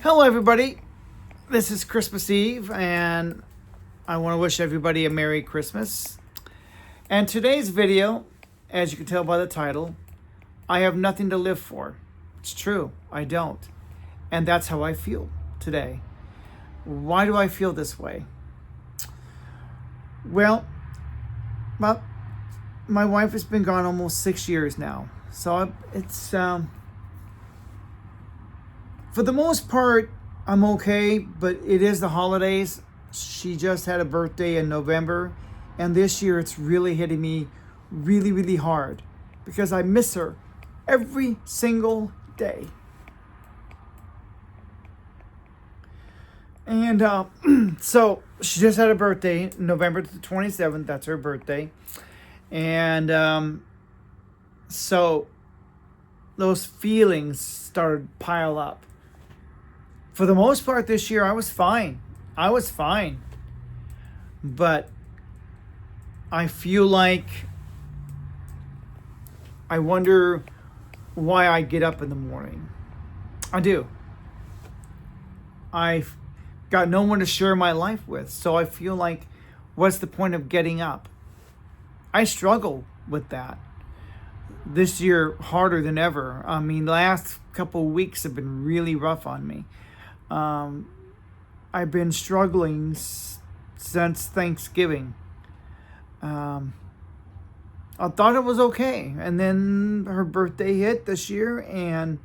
Hello, everybody. This is Christmas Eve, and I want to wish everybody a Merry Christmas. And today's video, as you can tell by the title, I have nothing to live for. It's true, I don't. And that's how I feel today. Why do I feel this way? Well, my wife has been gone almost 6 years now. So it's for the most part, I'm okay, but it is the holidays. She just had a birthday in November, and this year it's really hitting me really, really hard because I miss her every single day. And so she just had a birthday, November the 27th. That's her birthday. And so those feelings started to pile up. For the most part this year, I was fine. But I feel like I wonder why I get up in the morning. I do. I've got no one to share my life with, so I feel like, what's the point of getting up? I struggle with that. This year, harder than ever. I mean, the last couple of weeks have been really rough on me. I've been struggling since Thanksgiving. I thought it was okay. And then her birthday hit this year, and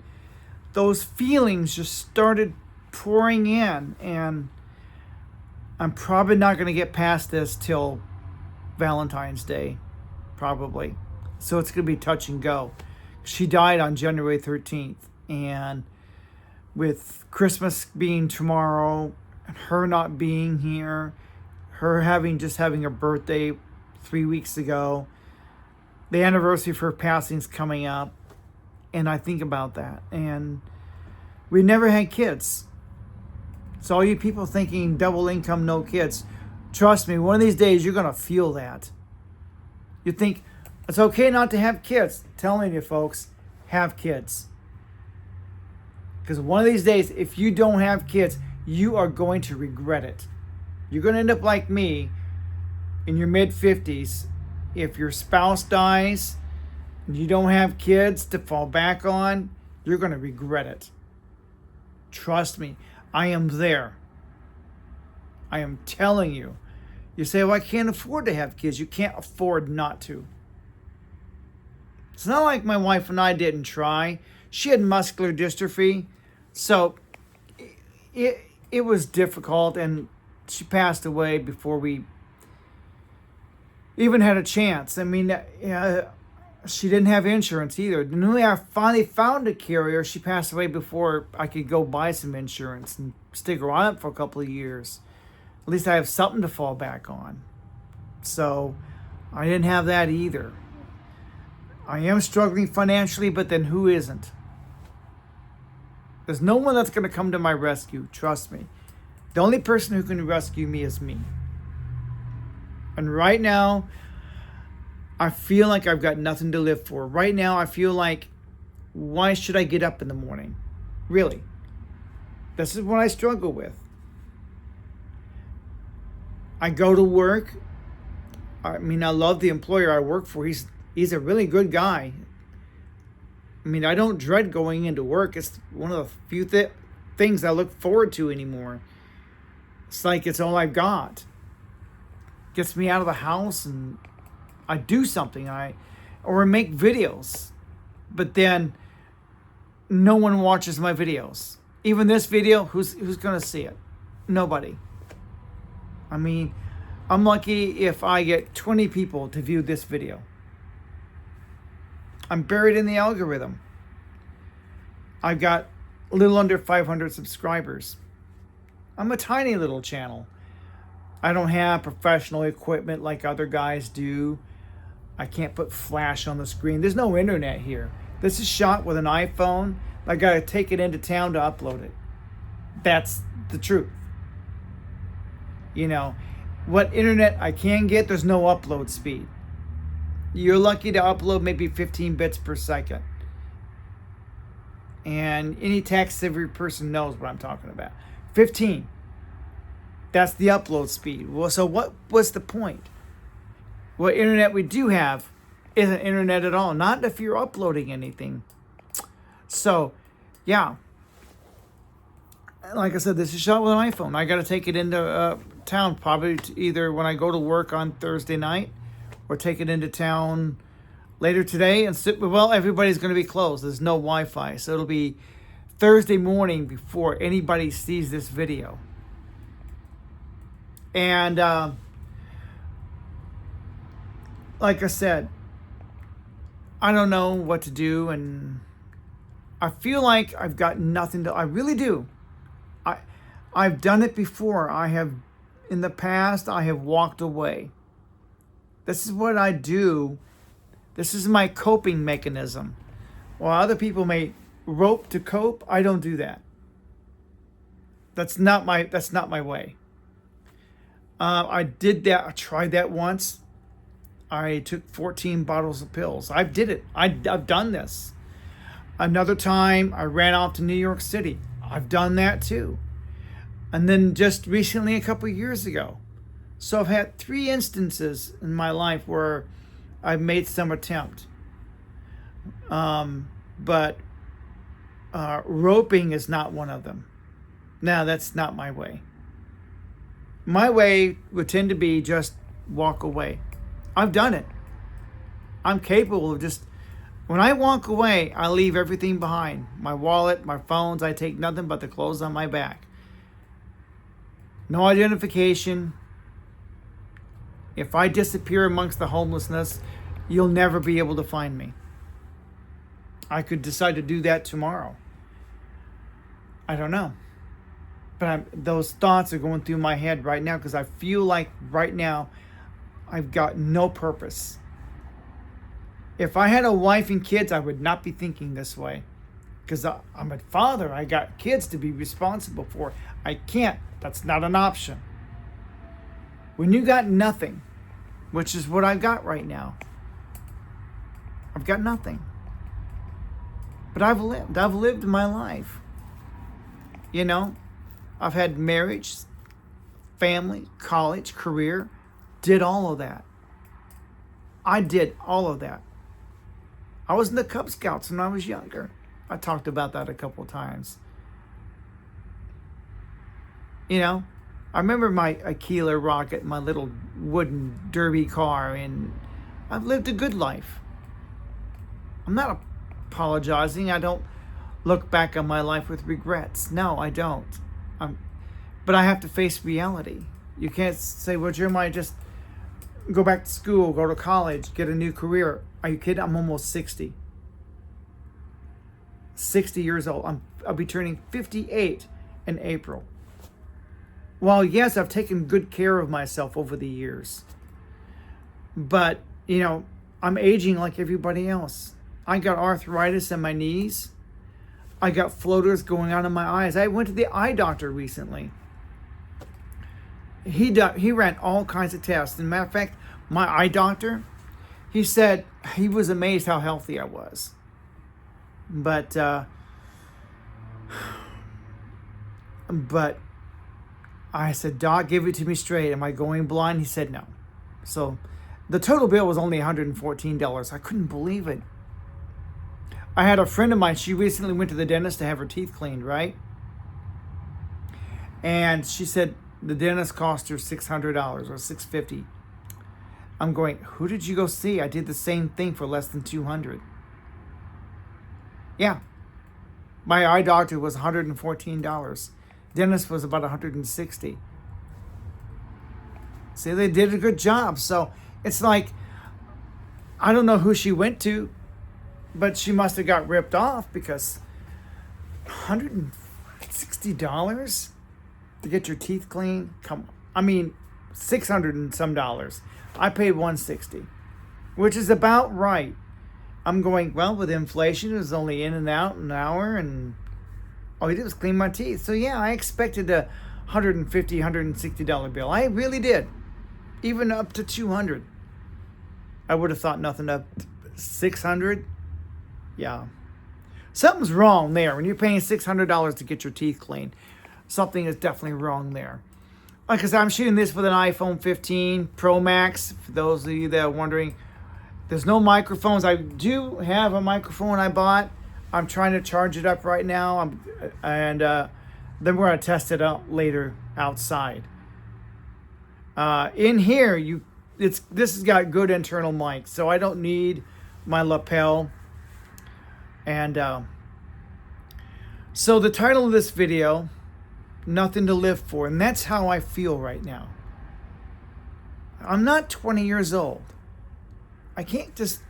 those feelings just started pouring in. And I'm probably not going to get past this till Valentine's Day, probably. So it's going to be touch and go. She died on January 13th. And with Christmas being tomorrow, and her not being here, her having a birthday 3 weeks ago, the anniversary of her passing's coming up, and I think about that. And we never had kids. So all you people thinking double income, no kids, trust me, one of these days you're going to feel that. You think, it's okay not to have kids. Telling you folks, have kids. Because one of these days, if you don't have kids, you are going to regret it. You're going to end up like me in your mid-50s. If your spouse dies and you don't have kids to fall back on, you're going to regret it. Trust me, I am there. I am telling you. You say, well, I can't afford to have kids. You can't afford not to. It's not like my wife and I didn't try. She had muscular dystrophy, so it was difficult, and she passed away before we even had a chance. I mean, she didn't have insurance either. The minute I finally found a carrier, she passed away before I could go buy some insurance and stick around for a couple of years. At least I have something to fall back on. So I didn't have that either. I am struggling financially, but then who isn't? There's no one that's going to come to my rescue, trust me. The only person who can rescue me is me. And right now, I feel like I've got nothing to live for. Right now, I feel like, why should I get up in the morning? Really. This is what I struggle with. I go to work. I mean, I love the employer I work for. He's a really good guy. I mean, I don't dread going into work. It's one of the few things I look forward to anymore. It's like it's all I've got. Gets me out of the house, and I do something. Or make videos. But then no one watches my videos. Even this video, who's going to see it? Nobody. I mean, I'm lucky if I get 20 people to view this video. I'm buried in the algorithm. I've got a little under 500 subscribers. I'm a tiny little channel. I don't have professional equipment like other guys do. I can't put flash on the screen. There's no internet here. This is shot with an iPhone. I got to take it into town to upload it. That's the truth. You know, what internet I can get, there's no upload speed. You're lucky to upload maybe 15 bits per second. And any tech-savvy person knows what I'm talking about. 15. That's the upload speed. Well, so what was the point? What internet we do have isn't internet at all. Not if you're uploading anything. So, yeah. Like I said, this is shot with an iPhone. I got to take it into town probably either when I go to work on Thursday night or take it into town later today. And well, everybody's going to be closed. There's no Wi-Fi. So it'll be Thursday morning before anybody sees this video. And like I said, I don't know what to do. And I feel like I've got nothing to... I really do. I've done it before. In the past, I have walked away. This is what I do. This is my coping mechanism. While other people may rope to cope, I don't do that. That's not my way. I did that. I tried that once. I took 14 bottles of pills. I did it. I've done this. Another time, I ran off to New York City. I've done that too. And then just recently, a couple of years ago. So I've had 3 instances in my life where I've made some attempt. But roping is not one of them. No, that's not my way. My way would tend to be just walk away. I've done it. I'm capable of just... When I walk away, I leave everything behind. My wallet, my phones, I take nothing but the clothes on my back. No identification. If I disappear amongst the homelessness, you'll never be able to find me. I could decide to do that tomorrow. I don't know. But those thoughts are going through my head right now because I feel like right now I've got no purpose. If I had a wife and kids, I would not be thinking this way. Because I'm a father. I got kids to be responsible for. I can't. That's not an option. When you got nothing, which is what I've got right now, I've got nothing. But I've lived my life. You know, I've had marriage, family, college, career, did all of that. I did all of that. I was in the Cub Scouts when I was younger. I talked about that a couple of times. You know, I remember my Aquila rocket, my little wooden derby car, and I've lived a good life. I'm not apologizing. I don't look back on my life with regrets. No, I don't. But I have to face reality. You can't say, well, Jeremiah, just go back to school, go to college, get a new career. Are you kidding? I'm almost 60. 60 years old. I'll be turning 58 in April. Well, yes, I've taken good care of myself over the years. But, you know, I'm aging like everybody else. I got arthritis in my knees. I got floaters going on in my eyes. I went to the eye doctor recently. He ran all kinds of tests. As a matter of fact, my eye doctor, he said he was amazed how healthy I was. But I said, Doc, give it to me straight. Am I going blind? He said no. So the total bill was only $114. I couldn't believe it. I had a friend of mine, she recently went to the dentist to have her teeth cleaned, right? And she said the dentist cost her $600 or $650. I'm going, who did you go see? I did the same thing for less than $200. Yeah. My eye doctor was $114. Dentist was about $160. See, they did a good job. So it's like, I don't know who she went to, but she must have got ripped off because $160 to get your teeth cleaned? Come on. I mean, $600 and some dollars. I paid $160, which is about right. I'm going, well, with inflation, it was only in and out an hour, and all he did was clean my teeth. So yeah, I expected a $150, $160 bill. I really did. Even up to $200. I would have thought nothing up $600. Yeah. Something's wrong there. When you're paying $600 to get your teeth cleaned, something is definitely wrong there. Because I'm shooting this with an iPhone 15 Pro Max. For those of you that are wondering, there's no microphones. I do have a microphone I bought. I'm trying to charge it up right now. Then we're going to test it out later outside. In here, this has got good internal mic, so I don't need my lapel. And so the title of this video, Nothing to Live For, and that's how I feel right now. I'm not 20 years old. I can't just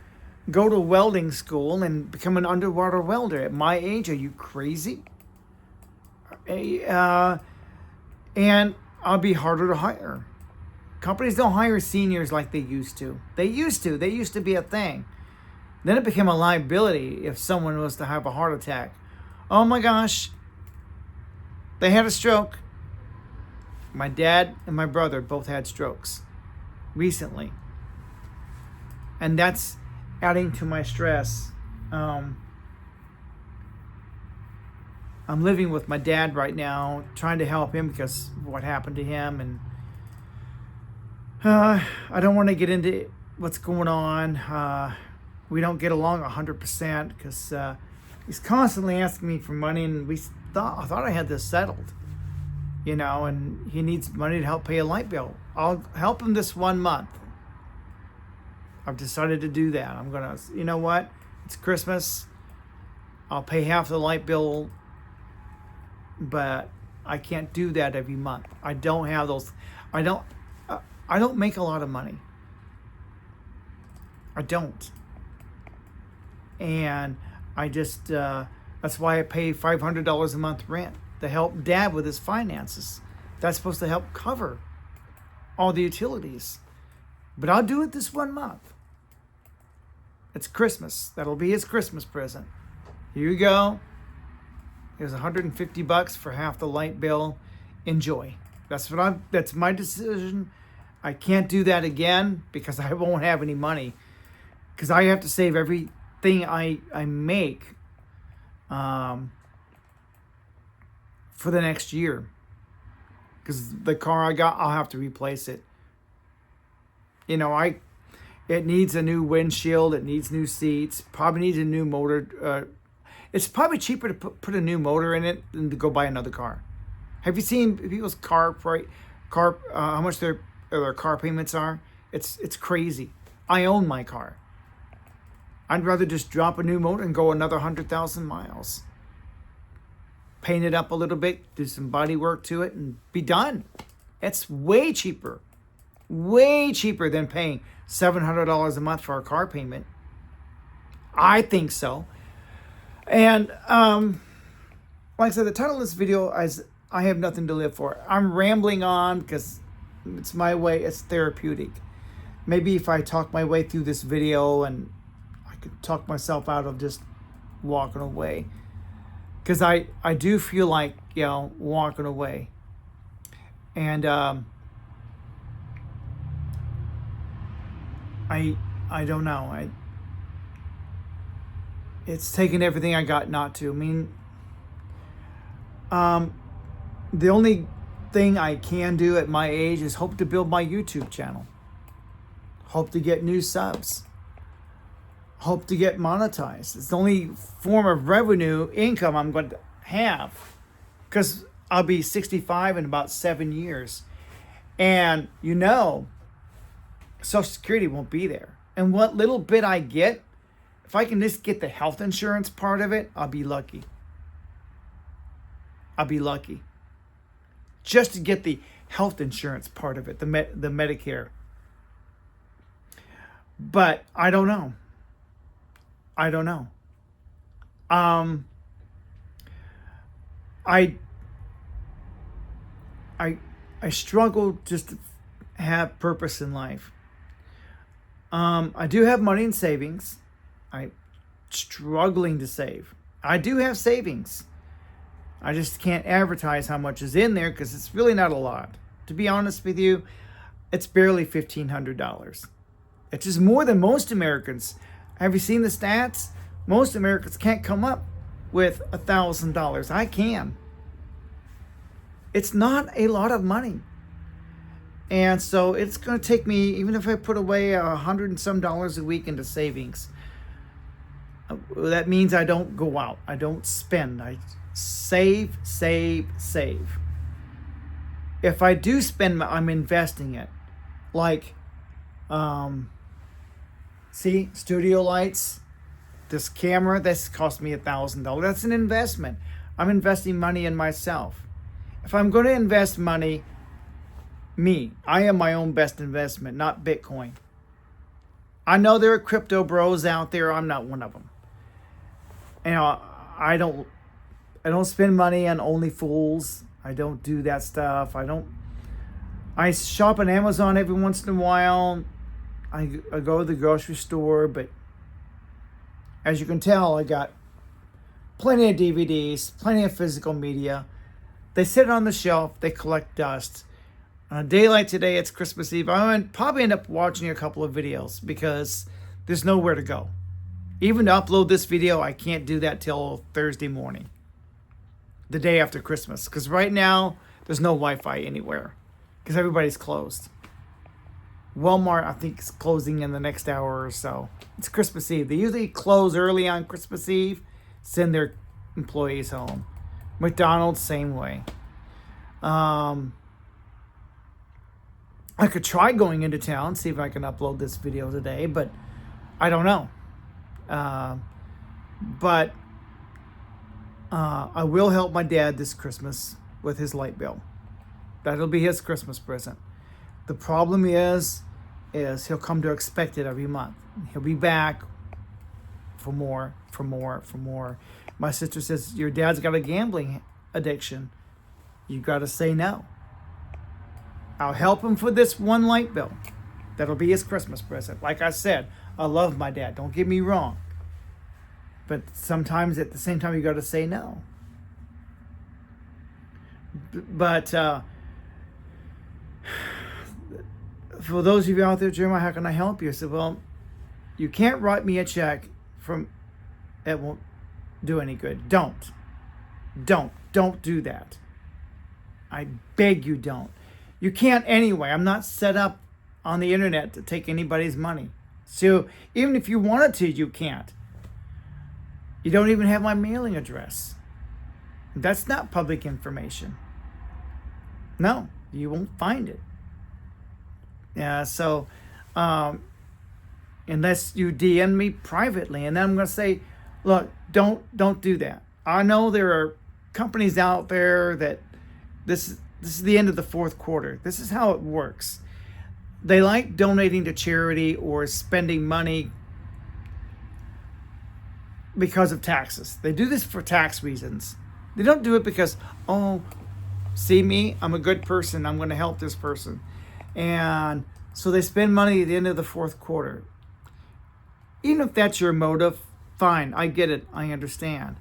go to welding school and become an underwater welder at my age. Are you crazy? And I'll be harder to hire. Companies don't hire seniors like they used to. They used to be a thing. Then it became a liability if someone was to have a heart attack. Oh my gosh. They had a stroke. My dad and my brother both had strokes recently. And that's adding to my stress. I'm living with my dad right now, trying to help him because of what happened to him. And I don't want to get into what's going on. We don't get along 100% because he's constantly asking me for money, and I thought I had this settled, and he needs money to help pay a light bill. I'll help him this 1 month. I've decided to do that. I'm going to, you know what? It's Christmas. I'll pay half the light bill, but I can't do that every month. I don't have those. I don't make a lot of money. I don't. And I just, that's why I pay $500 a month rent to help Dad with his finances. That's supposed to help cover all the utilities. But I'll do it this 1 month. It's Christmas. That'll be his Christmas present. Here you go. Here's $150 for half the light bill. Enjoy. That's my decision. I can't do that again because I won't have any money. Because I have to save everything I make for the next year. Because the car I got, I'll have to replace it. It needs a new windshield. It needs new seats. Probably needs a new motor. It's probably cheaper to put a new motor in it than to go buy another car. Have you seen people's how much their car payments are? It's crazy. I own my car. I'd rather just drop a new motor and go another 100,000 miles. Paint it up a little bit, do some body work to it, and be done. It's way cheaper than paying $700 a month for a car payment. I think so. And like I said, the title of this video is I Have Nothing to Live For. I'm rambling on because it's my way. It's therapeutic. Maybe if I talk my way through this video and I could talk myself out of just walking away. Because I do feel like, walking away. And I don't know. It's taken everything I got not to. I mean, the only thing I can do at my age is hope to build my YouTube channel. Hope to get new subs. Hope to get monetized. It's the only form of revenue income I'm going to have. Because I'll be 65 in about 7 years. And Social Security won't be there. And what little bit I get, if I can just get the health insurance part of it, I'll be lucky. Just to get the health insurance part of it, the Medicare. But I don't know. I struggle just to have purpose in life. I do have money in savings. I'm struggling to save. I do have savings. I just can't advertise how much is in there because it's really not a lot. To be honest with you, it's barely $1,500. It's just more than most Americans. Have you seen the stats? Most Americans can't come up with $1,000. I can. It's not a lot of money. And so it's going to take me, even if I put away $100 and some a week into savings, that means I don't go out. I don't spend. I save, save, save. If I do spend, I'm investing it. Like, see, studio lights, this camera, this cost me $1,000. That's an investment. I'm investing money in myself. If I'm going to invest money, I am my own best investment, not Bitcoin. I know there are crypto bros out there. I'm not one of them. You know, I don't spend money on only fools. I don't do that stuff. I shop on Amazon every once in a while. I go to the grocery store, but as you can tell, I got plenty of DVDs, plenty of physical media. They sit on the shelf. They collect dust. On a day like today, it's Christmas Eve. I would probably end up watching a couple of videos because there's nowhere to go. Even to upload this video, I can't do that till Thursday morning, the day after Christmas. Because right now, there's no Wi-Fi anywhere because everybody's closed. Walmart, I think, is closing in the next hour or so. It's Christmas Eve. They usually close early on Christmas Eve, send their employees home. McDonald's, same way. I could try going into town, see if I can upload this video today, but I don't know. But I will help my dad this Christmas with his light bill. That'll be his Christmas present. The problem is he'll come to expect it every month. He'll be back for more. My sister says, your dad's got a gambling addiction. You got to say no. I'll help him for this one light bill. That'll be his Christmas present. Like I said, I love my dad. Don't get me wrong. But sometimes at the same time, you got to say no. But for those of you out there, Jeremiah, how can I help you? I said, well, you can't write me a check it won't do any good. Don't do that. I beg you, don't. You can't anyway. I'm not set up on the internet to take anybody's money. So even if you wanted to, you can't. You don't even have my mailing address. That's not public information. No, you won't find it. Yeah, so unless you DM me privately, and then I'm going to say, look, don't do that. I know there are companies out there that this is the end of the fourth quarter. This is how it works. They like donating to charity or spending money because of taxes. They do this for tax reasons. They don't do it because, oh, see me, I'm a good person, I'm going to help this person. And so they spend money at the end of the fourth quarter. Even if that's your motive, fine, I get it, I understand.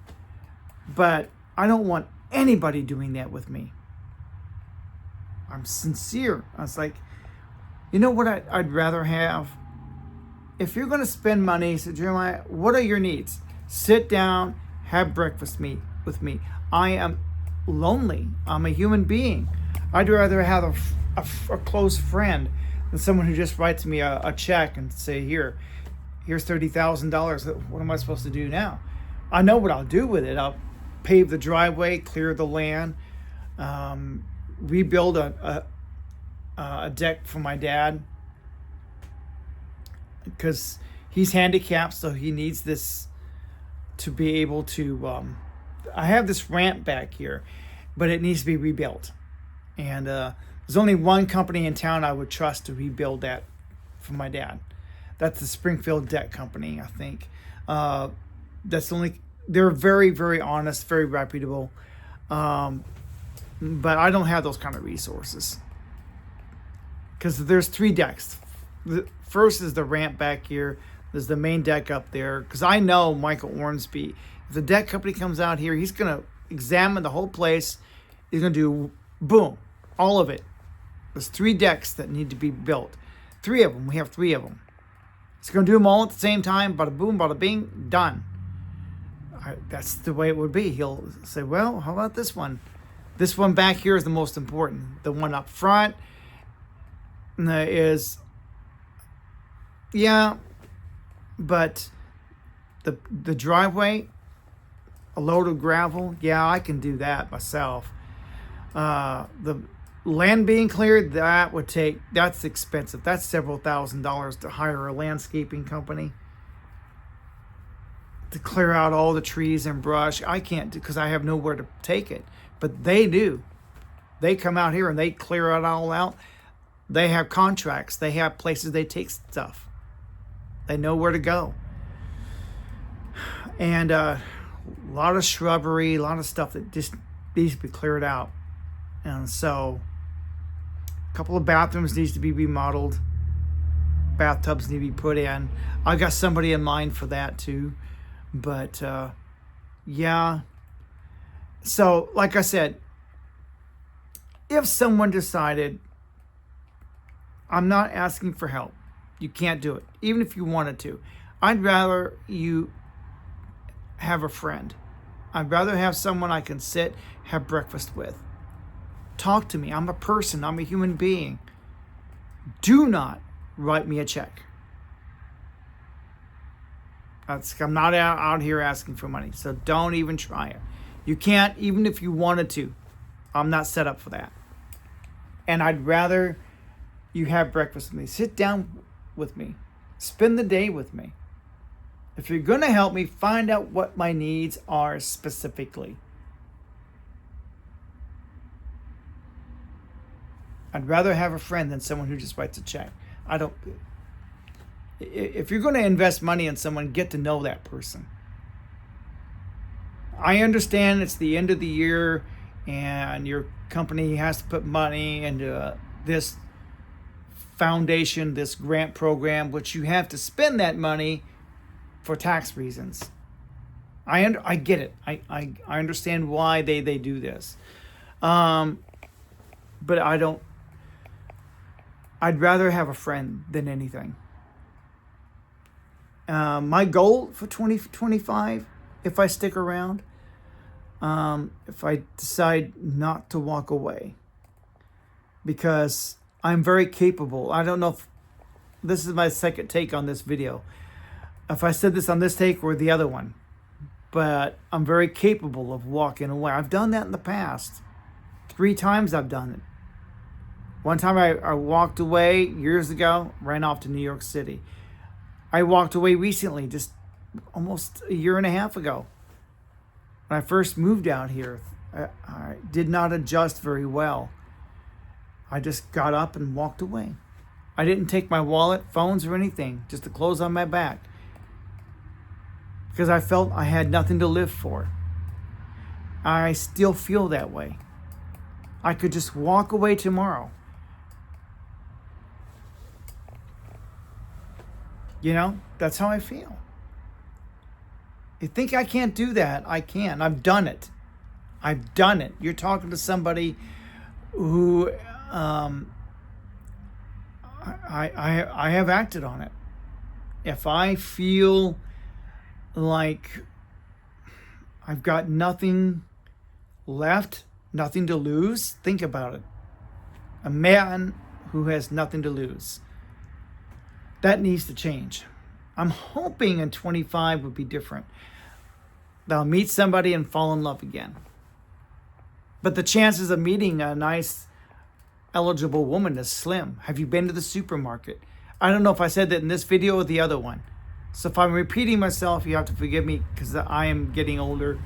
But I don't want anybody doing that with me. I'm sincere. I was like, you know what I'd rather have? If you're going to spend money, so Jeremiah, what are your needs? Sit down, have breakfast with me. I am lonely. I'm a human being. I'd rather have a close friend than someone who just writes me a check and say, here's $30,000. What am I supposed to do now? I know what I'll do with it. I'll pave the driveway, clear the land, rebuild a deck for my dad because he's handicapped, so he needs this to be able to I have this ramp back here, but it needs to be rebuilt, and there's only one company in town I would trust to rebuild that for my dad. That's the Springfield Deck Company, I think. That's the only. They're very, very honest, very reputable. But I don't have those kind of resources. Because there's 3 decks. The first is the ramp back here. There's the main deck up there. Because I know Michael Ormsby. If the deck company comes out here, he's going to examine the whole place. He's going to do, boom, all of it. There's 3 decks that need to be built. 3 of them. We have 3 of them. He's going to do them all at the same time. Bada boom, bada bing, done. that's the way it would be. He'll say, well, how about this one? This one back here is the most important. The one up front is, yeah, but the driveway, a load of gravel, yeah, I can do that myself. The land being cleared, that's expensive. That's several $1,000s to hire a landscaping company to clear out all the trees and brush. I can't do, because I have nowhere to take it. But they do. They come out here and they clear it all out. They have contracts. They have places they take stuff. They know where to go. And a lot of shrubbery, a lot of stuff that just needs to be cleared out. And so a couple of bathrooms needs to be remodeled. Bathtubs need to be put in. I got somebody in mind for that too. But yeah. So like I said, if someone decided, I'm not asking for help, you can't do it, even if you wanted to. I'd rather you have a friend. I'd rather have someone I can sit, have breakfast with. Talk to me. I'm a person. I'm a human being. Do not write me a check. I'm not out here asking for money, so don't even try it. You can't, even if you wanted to. I'm not set up for that. And I'd rather you have breakfast with me. Sit down with me. Spend the day with me. If you're going to help me, find out what my needs are specifically. I'd rather have a friend than someone who just writes a check. If you're going to invest money in someone, get to know that person. I understand it's the end of the year and your company has to put money into this foundation, this grant program, which you have to spend that money for tax reasons. I get it. I understand why they do this. But I'd rather have a friend than anything. My goal for 2025, if I stick around, if I decide not to walk away, because I'm very capable. I don't know if this is my second take on this video, if I said this on this take or the other one, but I'm very capable of walking away. I've done that in the past. 3 times I've done it. One time I walked away years ago, ran off to New York City. I walked away recently, just almost a year and a half ago. When I first moved out here, I did not adjust very well. I just got up and walked away. I didn't take my wallet, phones, or anything, just the clothes on my back, because I felt I had nothing to live for. I still feel that way. I could just walk away tomorrow. You know, that's how I feel. You think I can't do that? I can. I've done it. I've done it. You're talking to somebody who I have acted on it. If I feel like I've got nothing left, nothing to lose, think about it. A man who has nothing to lose. That needs to change. I'm hoping in 25 would be different. That I'll meet somebody and fall in love again. But the chances of meeting a nice, eligible woman is slim. Have you been to the supermarket? I don't know if I said that in this video or the other one. So if I'm repeating myself, you have to forgive me, because I am getting older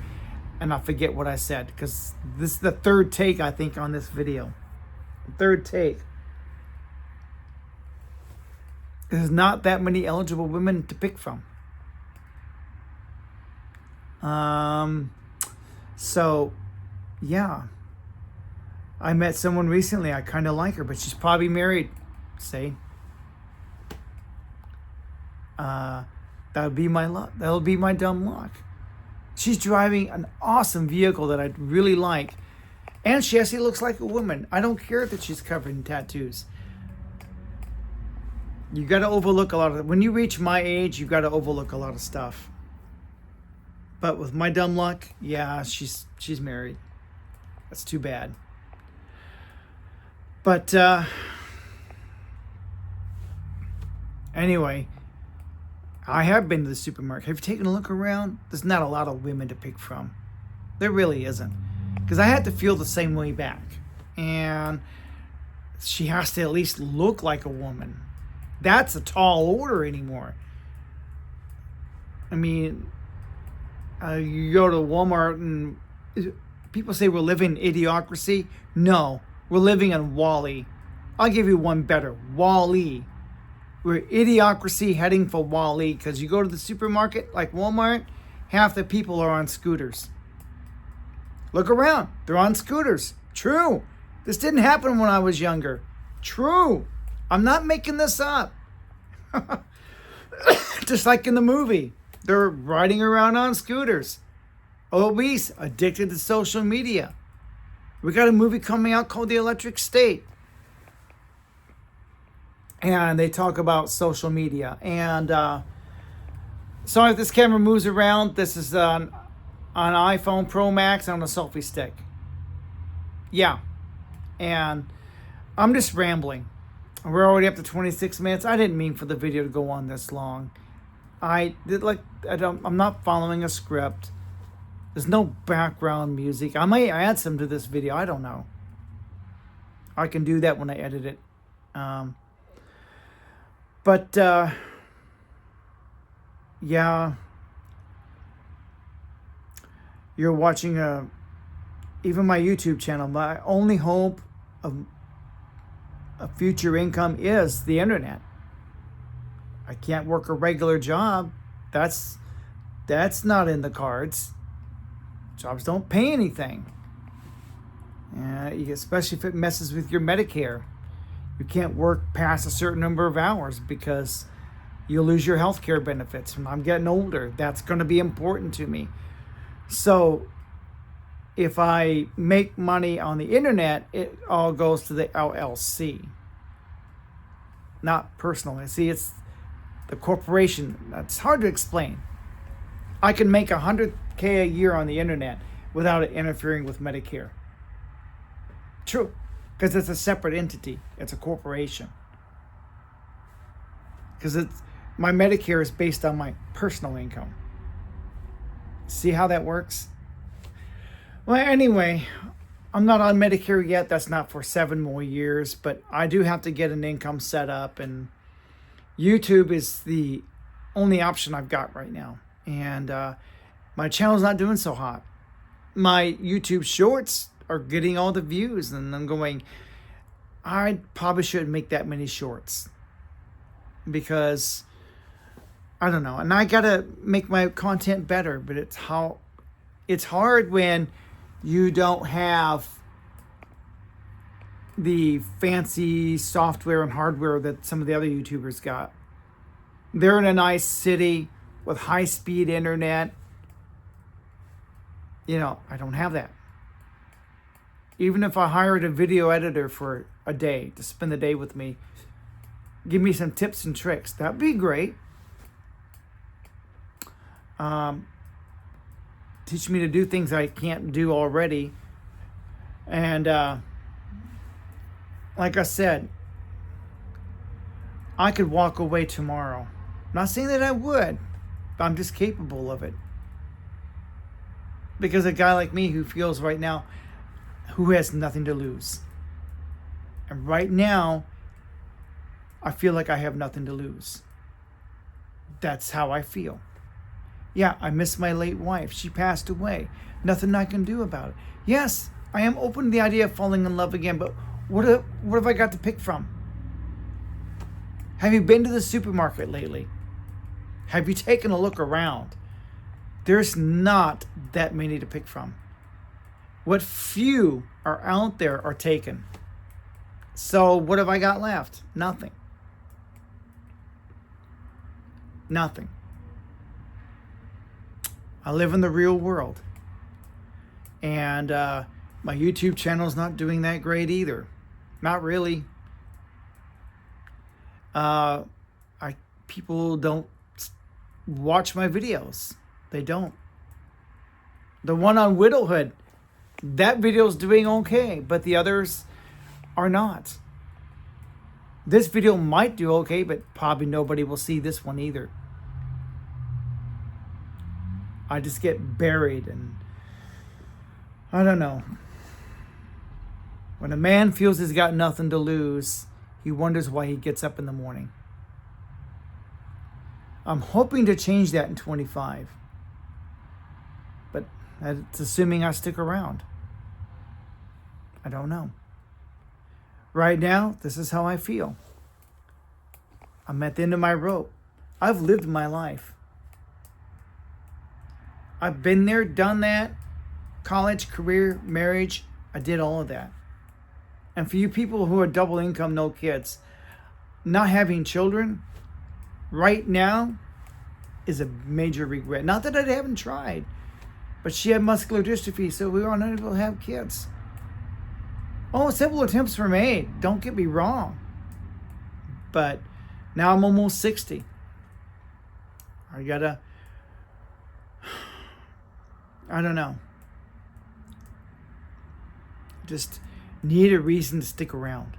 and I forget what I said. Because this is the third take, I think, on this video. Third take. There's not that many eligible women to pick from. So, yeah. I met someone recently. I kind of like her, but she's probably married, say. That would be my luck. That'll be my dumb luck. She's driving an awesome vehicle that I really like. And she actually looks like a woman. I don't care that she's covered in tattoos. You got to overlook a lot of, when you reach my age, you got to overlook a lot of stuff. But with my dumb luck, yeah, she's married. That's too bad. But anyway, I have been to the supermarket. Have you taken a look around? There's not a lot of women to pick from. There really isn't. Because I had to feel the same way back. And she has to at least look like a woman. That's a tall order anymore. I mean, you go to Walmart and people say we're living in idiocracy. No, we're living in Wall-E. I'll give you one better. Wall-E. We're idiocracy heading for Wall-E, because you go to the supermarket like Walmart, half the people are on scooters. Look around. They're on scooters. True. This didn't happen when I was younger. True. I'm not making this up. Just like in the movie. They're riding around on scooters. Obese, addicted to social media. We got a movie coming out called The Electric State. And they talk about social media. And so if this camera moves around, this is an iPhone Pro Max on a selfie stick. Yeah. And I'm just rambling. We're already up to 26 minutes. I didn't mean for the video to go on this long. I'm not following a script. There's no background music. I might add some to this video. I don't know. I can do that when I edit it. But yeah, you're watching even my YouTube channel. My only hope of a future income is the internet. I can't work a regular job. That's not in the cards. Jobs don't pay anything. Especially if it messes with your Medicare. You can't work past a certain number of hours because you'll lose your health care benefits. When I'm getting older, that's going to be important to me. So if I make money on the internet, it all goes to the LLC. Not personally. See, it's the corporation. That's hard to explain. I can make $100K a year on the internet without it interfering with Medicare. True. Because it's a separate entity. It's a corporation. Because my Medicare is based on my personal income. See how that works? Well, anyway, I'm not on Medicare yet. That's not for 7 more years. But I do have to get an income set up. And YouTube is the only option I've got right now. And my channel's not doing so hot. My YouTube shorts are getting all the views, and I'm going, I probably shouldn't make that many shorts because I don't know, and I gotta make my content better, but it's hard when you don't have the fancy software and hardware that some of the other YouTubers got. They're in a nice city with high-speed internet. I don't have that. Even if I hired a video editor for a day to spend the day with me, give me some tips and tricks, that'd be great. Teach me to do things I can't do already. And like I said, I could walk away tomorrow. I'm not saying that I would, but I'm just capable of it. Because a guy like me who feels right now, who has nothing to lose. And right now, I feel like I have nothing to lose. That's how I feel. Yeah, I miss my late wife. She passed away. Nothing I can do about it. Yes, I am open to the idea of falling in love again, but what have I got to pick from? Have you been to the supermarket lately? Have you taken a look around? There's not that many to pick from. What few are out there are taken. So what have I got left? Nothing. Nothing. I live in the real world. And my YouTube channel's not doing that great either. Not really. People don't watch my videos. They don't. The one on widowhood, that video's doing okay, but the others are not. This video might do okay, but probably nobody will see this one either. I just get buried, and I don't know. When a man feels he's got nothing to lose, he wonders why he gets up in the morning. I'm hoping to change that in 25. But that's assuming I stick around. I don't know. Right now, this is how I feel. I'm at the end of my rope. I've lived my life. I've been there, done that. College, career, marriage, I did all of that. And for you people who are double income, no kids, not having children right now is a major regret. Not that I haven't tried, but she had muscular dystrophy, so we were unable to have kids. Oh, several attempts were made. Don't get me wrong. But now I'm almost 60. I don't know. Just need a reason to stick around.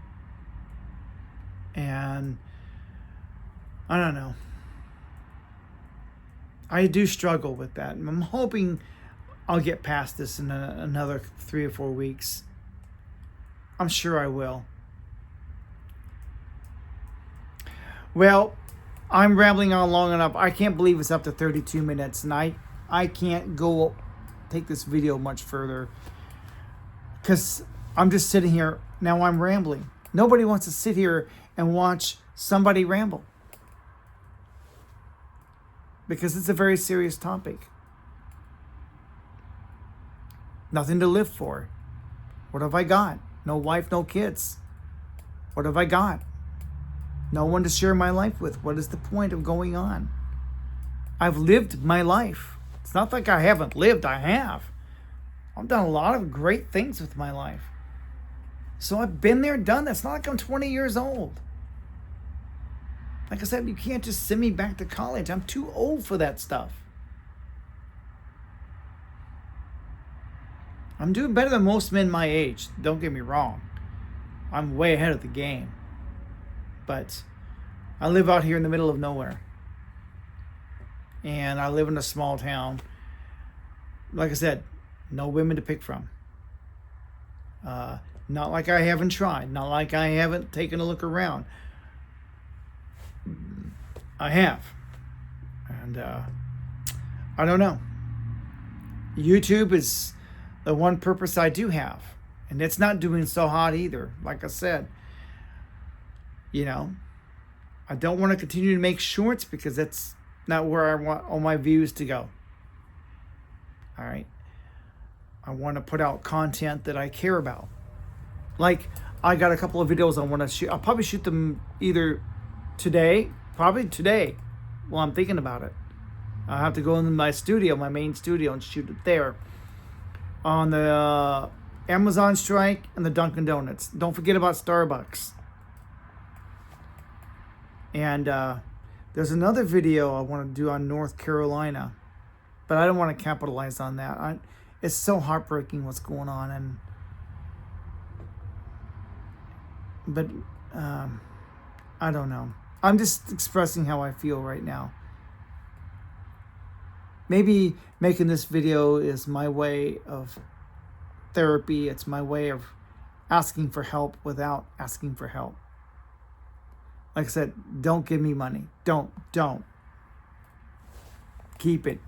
And I don't know. I do struggle with that. I'm hoping I'll get past this in another 3 or 4 weeks. I'm sure I will. Well, I'm rambling on long enough. I can't believe it's up to 32 minutes, and I can't go take this video much further because I'm just sitting here. Now I'm rambling. Nobody wants to sit here and watch somebody ramble because it's a very serious topic. Nothing to live for. What have I got? No wife, no kids. What have I got? No one to share my life with. What is the point of going on? I've lived my life. It's not like I haven't lived. I have. I've done a lot of great things with my life. So I've been there, done that. It's not like I'm 20 years old. Like I said, you can't just send me back to college. I'm too old for that stuff. I'm doing better than most men my age. Don't get me wrong. I'm way ahead of the game. But I live out here in the middle of nowhere. And I live in a small town. Like I said, no women to pick from. Not like I haven't tried. Not like I haven't taken a look around. I have. And I don't know. YouTube is the one purpose I do have. And it's not doing so hot either. Like I said, you know, I don't want to continue to make shorts because that's not where I want all my views to go. All right. I want to put out content that I care about. Like, I got a couple of videos I want to shoot. I'll probably shoot them either today, probably today, while I'm thinking about it. I'll have to go in my studio, my main studio, and shoot it there. On the Amazon strike and the Dunkin' Donuts. Don't forget about Starbucks. And there's another video I want to do on North Carolina, but I don't want to capitalize on that. It's so heartbreaking what's going on, but I don't know. I'm just expressing how I feel right now. Maybe making this video is my way of therapy. It's my way of asking for help without asking for help. Like I said, don't give me money. Don't. Keep it.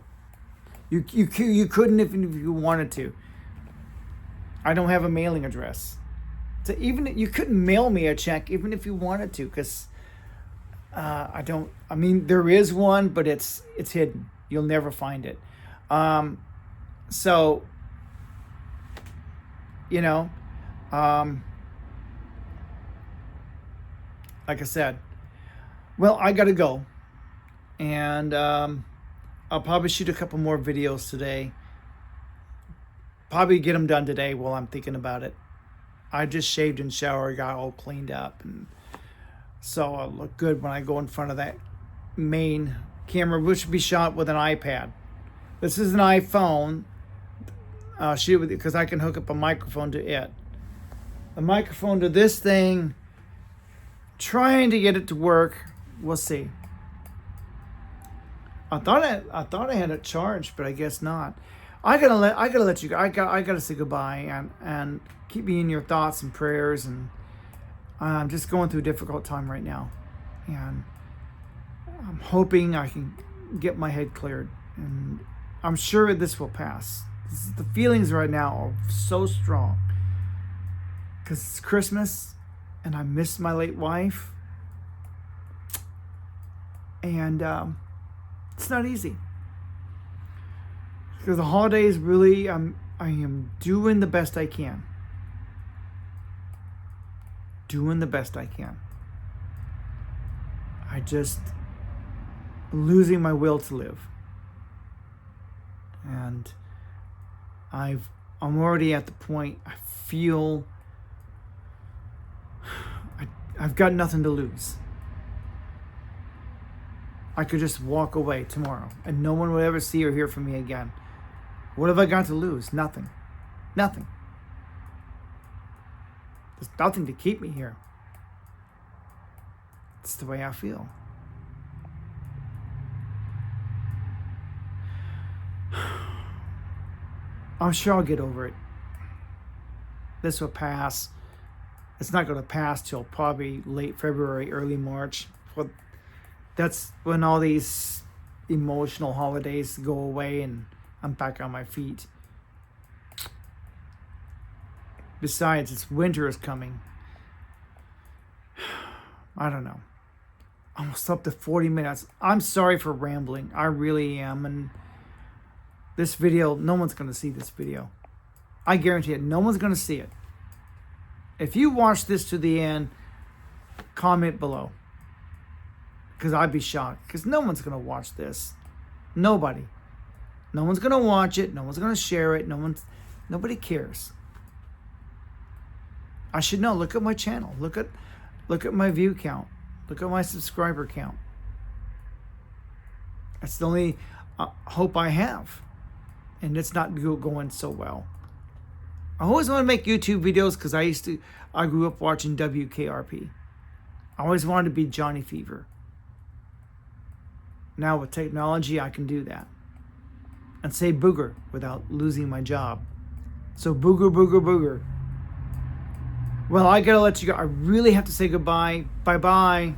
You couldn't if you wanted to. I don't have a mailing address. So even you couldn't mail me a check even if you wanted to, because I don't. I mean, there is one, but it's hidden. You'll never find it. So, you know, like I said, well, I gotta go, and I'll probably shoot a couple more videos today. Probably get them done today while I'm thinking about it. I just shaved and showered, got all cleaned up, and so I'll look good when I go in front of that main camera, which will be shot with an iPad. This is an iPhone. shoot with it because I can hook up a microphone to it. A microphone to this thing. Trying to get it to work. We'll see. I thought I had it charged, but I guess not. I gotta let you go. I gotta say goodbye and keep me in your thoughts and prayers. And I'm just going through a difficult time right now, and I'm hoping I can get my head cleared. And I'm sure this will pass. The feelings right now are so strong because it's Christmas, and I miss my late wife, and it's not easy. Because the holidays really, I am doing the best I can. Doing the best I can. I just losing my will to live. And I'm already at the point I feel I've got nothing to lose. I could just walk away tomorrow and no one would ever see or hear from me again. What have I got to lose? Nothing. Nothing. There's nothing to keep me here. It's the way I feel. I'm sure I'll get over it. This will pass. It's not going to pass till probably late February, early March. Well, that's when all these emotional holidays go away and I'm back on my feet. Besides, it's winter is coming. I don't know. Almost up to 40 minutes. I'm sorry for rambling. I really am. And this video, no one's going to see this video. I guarantee it. No one's going to see it. If you watch this to the end, comment below. Because I'd be shocked. Because no one's going to watch this. Nobody. No one's going to watch it. No one's going to share it. Nobody cares. I should know. Look at my channel. Look at my view count. Look at my subscriber count. That's the only hope I have. And it's not going so well. I always want to make YouTube videos because I grew up watching WKRP. I always wanted to be Johnny Fever. Now with technology, I can do that. And say booger without losing my job. So booger, booger, booger. Well, I gotta let you go. I really have to say goodbye. Bye-bye.